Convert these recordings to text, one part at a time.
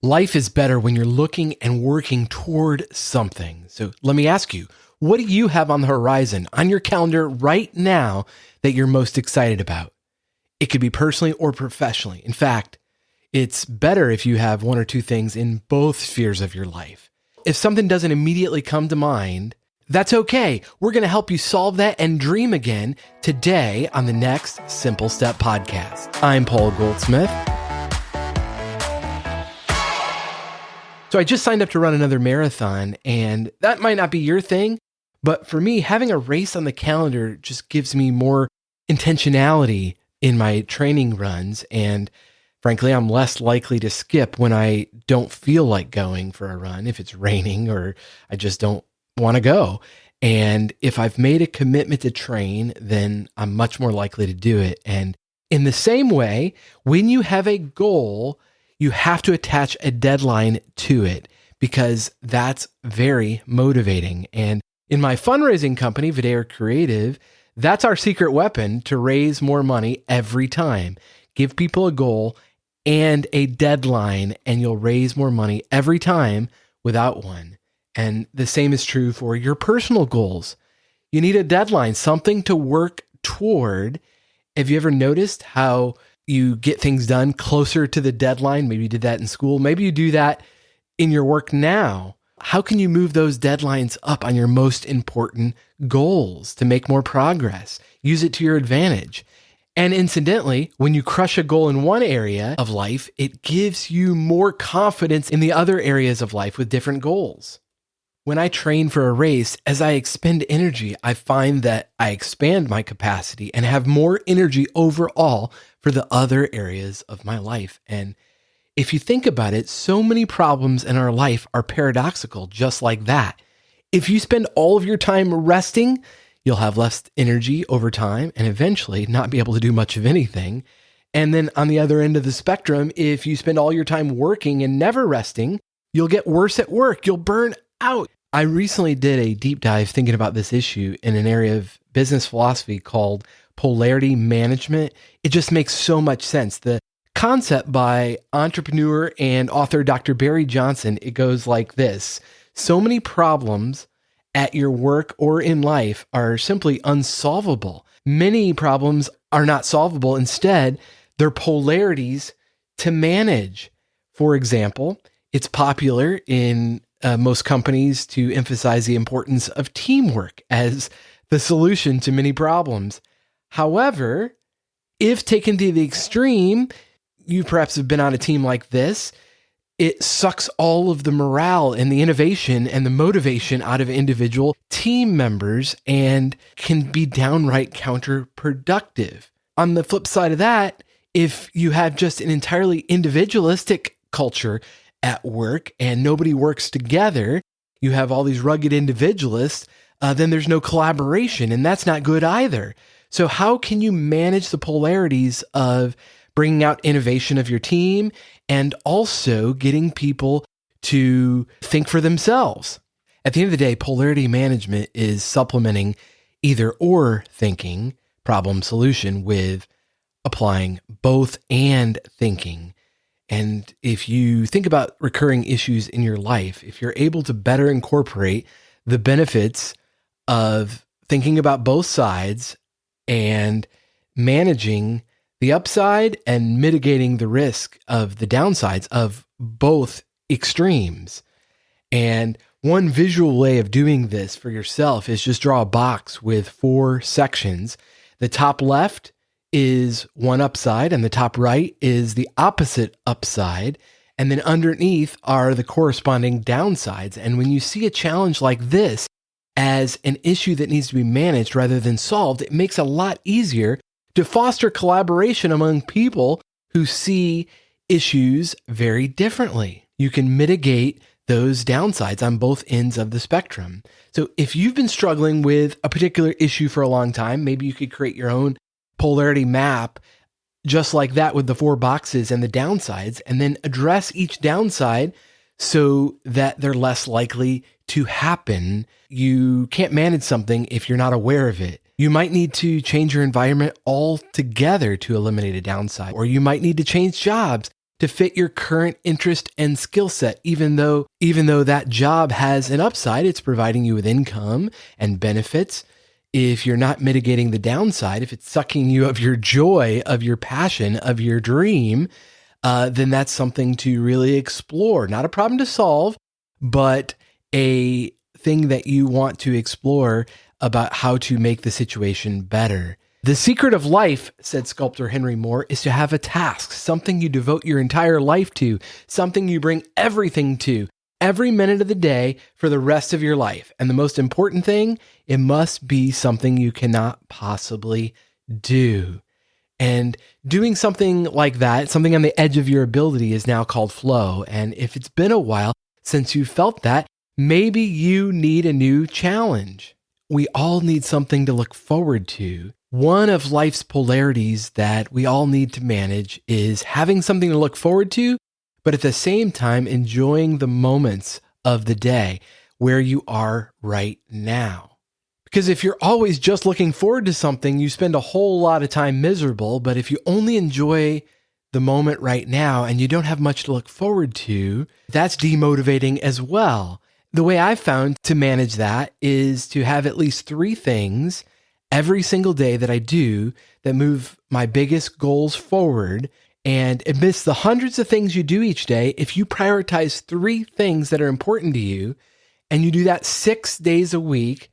Life is better when you're looking and working toward something. So let me ask you, what do you have on the horizon on your calendar right now that you're most excited about? It could be personally or professionally. In fact, it's better if you have one or two things in both spheres of your life. If something doesn't immediately come to mind, that's okay. We're going to help you solve that and dream again today on the next Simple Step podcast. I'm Paul Goldsmith. So I just signed up to run another marathon, and that might not be your thing, but for me, having a race on the calendar just gives me more intentionality in my training runs. And frankly, I'm less likely to skip when I don't feel like going for a run, if it's raining or I just don't want to go. And if I've made a commitment to train, then I'm much more likely to do it. And in the same way, when you have a goal, you have to attach a deadline to it because that's very motivating. And in my fundraising company, Videre Creative, that's our secret weapon to raise more money every time. Give people a goal and a deadline, and you'll raise more money every time without one. And the same is true for your personal goals. You need a deadline, something to work toward. Have you ever noticed how you get things done closer to the deadline? Maybe you did that in school. Maybe you do that in your work now. How can you move those deadlines up on your most important goals to make more progress? Use it to your advantage. And incidentally, when you crush a goal in one area of life, it gives you more confidence in the other areas of life with different goals. When I train for a race, as I expend energy, I find that I expand my capacity and have more energy overall for the other areas of my life. And if you think about it, so many problems in our life are paradoxical, just like that. If you spend all of your time resting, you'll have less energy over time and eventually not be able to do much of anything. And then on the other end of the spectrum, if you spend all your time working and never resting, you'll get worse at work. You'll burn out. I recently did a deep dive thinking about this issue in an area of business philosophy called polarity management. It just makes so much sense. The concept by entrepreneur and author Dr. Barry Johnson, it goes like this. So many problems at your work or in life are simply unsolvable. Many problems are not solvable. Instead, they're polarities to manage. For example, it's popular in most companies to emphasize the importance of teamwork as the solution to many problems. However, if taken to the extreme, you perhaps have been on a team like this, it sucks all of the morale and the innovation and the motivation out of individual team members and can be downright counterproductive. On the flip side of that, if you have just an entirely individualistic culture at work and nobody works together, you have all these rugged individualists, then there's no collaboration, and that's not good either. So how can you manage the polarities of bringing out innovation of your team and also getting people to think for themselves? At the end of the day, polarity management is supplementing either or thinking, problem solution, with applying both and thinking. And if you think about recurring issues in your life, if you're able to better incorporate the benefits of thinking about both sides and managing the upside and mitigating the risk of the downsides of both extremes. And one visual way of doing this for yourself is just draw a box with 4 sections. The top left is one upside and the top right is the opposite upside. And then underneath are the corresponding downsides. And when you see a challenge like this as an issue that needs to be managed rather than solved, it makes it a lot easier to foster collaboration among people who see issues very differently. You can mitigate those downsides on both ends of the spectrum. So if you've been struggling with a particular issue for a long time, maybe you could create your own polarity map just like that with the 4 boxes and the downsides, and then address each downside so that they're less likely to happen. You can't manage something if you're not aware of it. You might need to change your environment altogether to eliminate a downside, or you might need to change jobs to fit your current interest and skill set. Even though that job has an upside, it's providing you with income and benefits. If you're not mitigating the downside, if it's sucking you of your joy, of your passion, of your dream, then that's something to really explore. Not a problem to solve, but a thing that you want to explore about how to make the situation better. The secret of life, said sculptor Henry Moore, is to have a task, something you devote your entire life to, something you bring everything to, every minute of the day for the rest of your life. And the most important thing, it must be something you cannot possibly do. And doing something like that, something on the edge of your ability, is now called flow. And if it's been a while since you felt that, maybe you need a new challenge. We all need something to look forward to. One of life's polarities that we all need to manage is having something to look forward to, but at the same time, enjoying the moments of the day where you are right now. Because if you're always just looking forward to something, you spend a whole lot of time miserable. But if you only enjoy the moment right now and you don't have much to look forward to, that's demotivating as well. The way I've found to manage that is to have at least 3 things every single day that I do that move my biggest goals forward. And amidst the hundreds of things you do each day, if you prioritize 3 things that are important to you, and you do that 6 days a week,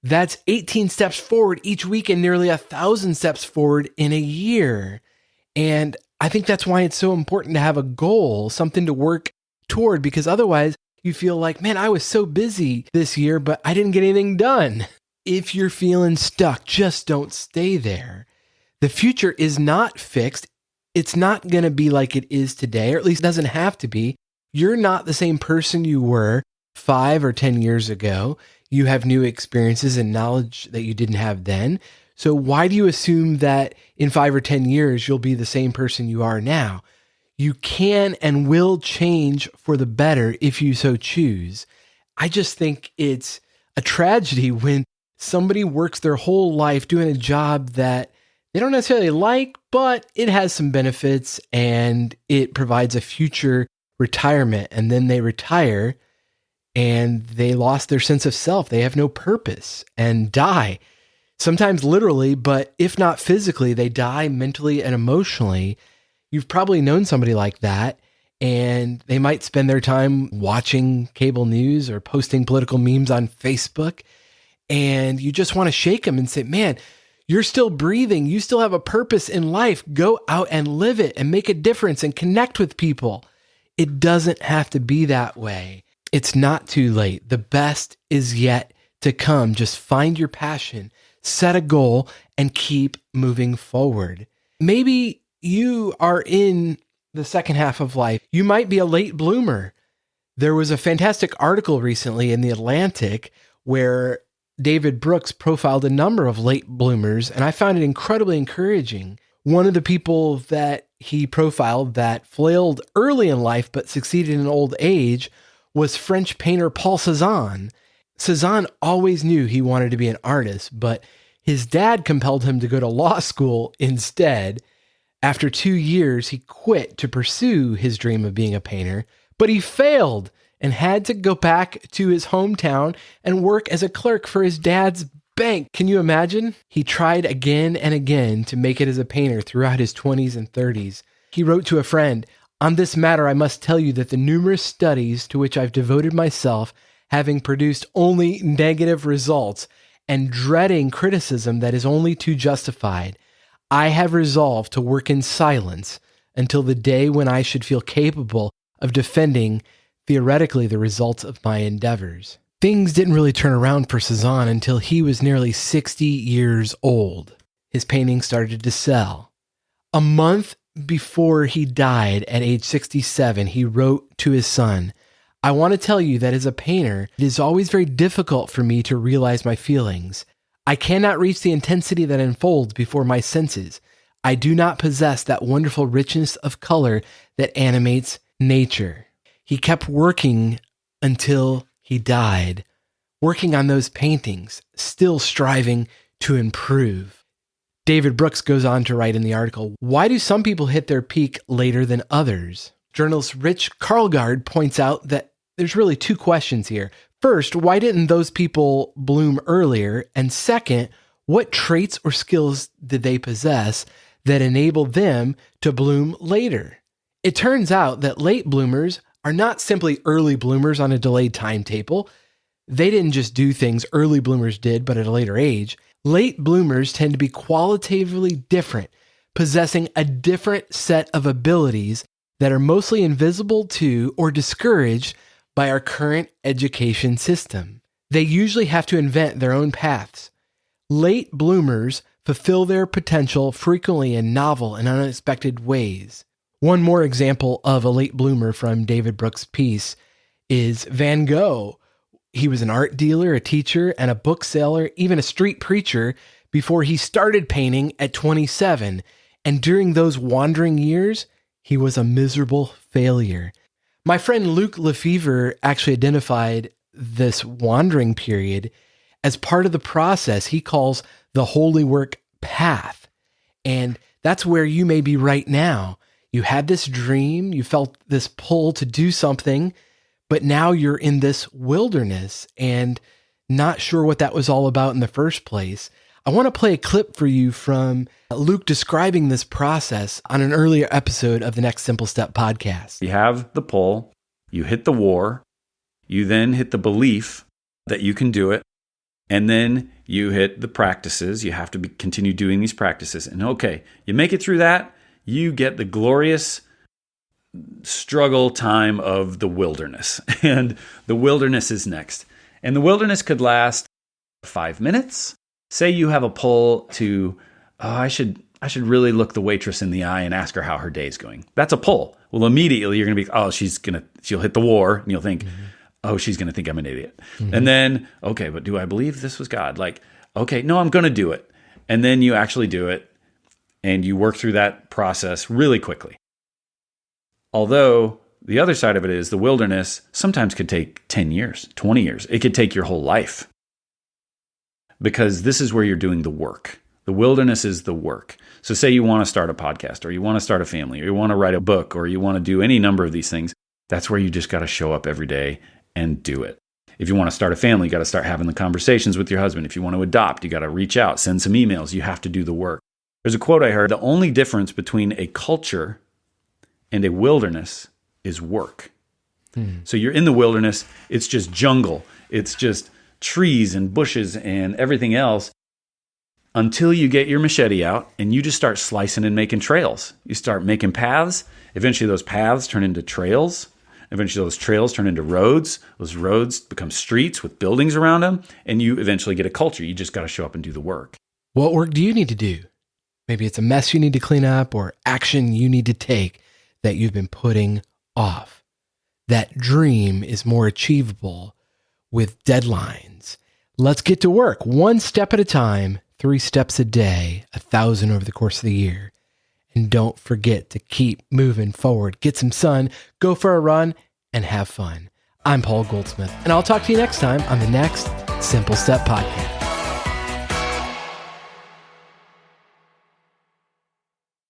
that's 18 steps forward each week and nearly 1,000 steps forward in a year. And I think that's why it's so important to have a goal, something to work toward, because otherwise you feel like, man, I was so busy this year, but I didn't get anything done. If you're feeling stuck, just don't stay there. The future is not fixed. It's not going to be like it is today, or at least it doesn't have to be. You're not the same person you were 5 or 10 years ago. You have new experiences and knowledge that you didn't have then. So why do you assume that in 5 or 10 years, you'll be the same person you are now? You can and will change for the better if you so choose. I just think it's a tragedy when somebody works their whole life doing a job that they don't necessarily like, but it has some benefits and it provides a future retirement. And then they retire and they lost their sense of self. They have no purpose and die. Sometimes literally, but if not physically, they die mentally and emotionally. You've probably known somebody like that, and they might spend their time watching cable news or posting political memes on Facebook. And you just want to shake them and say, man, you're still breathing. You still have a purpose in life. Go out and live it and make a difference and connect with people. It doesn't have to be that way. It's not too late. The best is yet to come. Just find your passion, set a goal, and keep moving forward. Maybe you are in the second half of life. You might be a late bloomer. There was a fantastic article recently in The Atlantic where David Brooks profiled a number of late bloomers, and I found it incredibly encouraging. One of the people that he profiled that flailed early in life but succeeded in old age was French painter Paul Cézanne. Cézanne always knew he wanted to be an artist, but his dad compelled him to go to law school instead. After 2 years, he quit to pursue his dream of being a painter, but he failed and had to go back to his hometown and work as a clerk for his dad's bank. Can you imagine? He tried again and again to make it as a painter throughout his 20s and 30s. He wrote to a friend, "On this matter, I must tell you that the numerous studies to which I've devoted myself, having produced only negative results and dreading criticism that is only too justified, I have resolved to work in silence until the day when I should feel capable of defending theoretically the results of my endeavors." Things didn't really turn around for Cézanne until he was nearly 60 years old. His paintings started to sell. A month before he died at age 67, he wrote to his son, "I want to tell you that as a painter, it is always very difficult for me to realize my feelings. I cannot reach the intensity that unfolds before my senses. I do not possess that wonderful richness of color that animates nature." He kept working until he died, working on those paintings, still striving to improve. David Brooks goes on to write in the article, why do some people hit their peak later than others? Journalist Rich Karlgaard points out that there's really two questions here. First, why didn't those people bloom earlier? And second, what traits or skills did they possess that enabled them to bloom later? It turns out that late bloomers are not simply early bloomers on a delayed timetable. They didn't just do things early bloomers did, but at a later age. Late bloomers tend to be qualitatively different, possessing a different set of abilities that are mostly invisible to or discouraged by our current education system. They usually have to invent their own paths. Late bloomers fulfill their potential frequently in novel and unexpected ways. One more example of a late bloomer from David Brooks' piece is Van Gogh. He was an art dealer, a teacher, and a bookseller, even a street preacher before he started painting at 27. And during those wandering years, he was a miserable failure. My friend Luc Lefevre actually identified this wandering period as part of the process he calls the holy work path. And that's where you may be right now. You had this dream, you felt this pull to do something, but now you're in this wilderness and not sure what that was all about in the first place. I want to play a clip for you from Luke describing this process on an earlier episode of the Next Simple Step podcast. You have the pull, you hit the war, you then hit the belief that you can do it, and then you hit the practices. You have to continue doing these practices. And okay, you make it through that, you get the glorious struggle time of the wilderness. And the wilderness is next. And the wilderness could last 5 minutes. Say you have a pull to, I should really look the waitress in the eye and ask her how her day's going. That's a pull. Well, immediately you're going to be, she'll hit the war, and you'll think, she's going to think I'm an idiot. Mm-hmm. And then, okay, but do I believe this was God? Like, okay, no, I'm going to do it. And then you actually do it, and you work through that process really quickly. Although the other side of it is the wilderness sometimes could take 10 years, 20 years. It could take your whole life, because this is where you're doing the work. The wilderness is the work. So say you want to start a podcast, or you want to start a family, or you want to write a book, or you want to do any number of these things. That's where you just got to show up every day and do it. If you want to start a family, you got to start having the conversations with your husband. If you want to adopt, you got to reach out, send some emails. You have to do the work. There's a quote I heard: the only difference between a culture and a wilderness is work. So you're in the wilderness, it's just jungle, it's just trees and bushes and everything else, until you get your machete out and you just start slicing and making trails. You start making paths. Eventually those paths turn into trails. Eventually those trails turn into roads. Those roads become streets with buildings around them, and you eventually get a culture. You just got to show up and do the work. What work do you need to do? Maybe it's a mess you need to clean up, or action you need to take that you've been putting off. That dream is more achievable with deadlines. Let's get to work, 1 step at a time, 3 steps a day, 1,000 over the course of the year. And don't forget to keep moving forward. Get some sun, go for a run, and have fun. I'm Paul Goldsmith, and I'll talk to you next time on the Next Simple Step Podcast.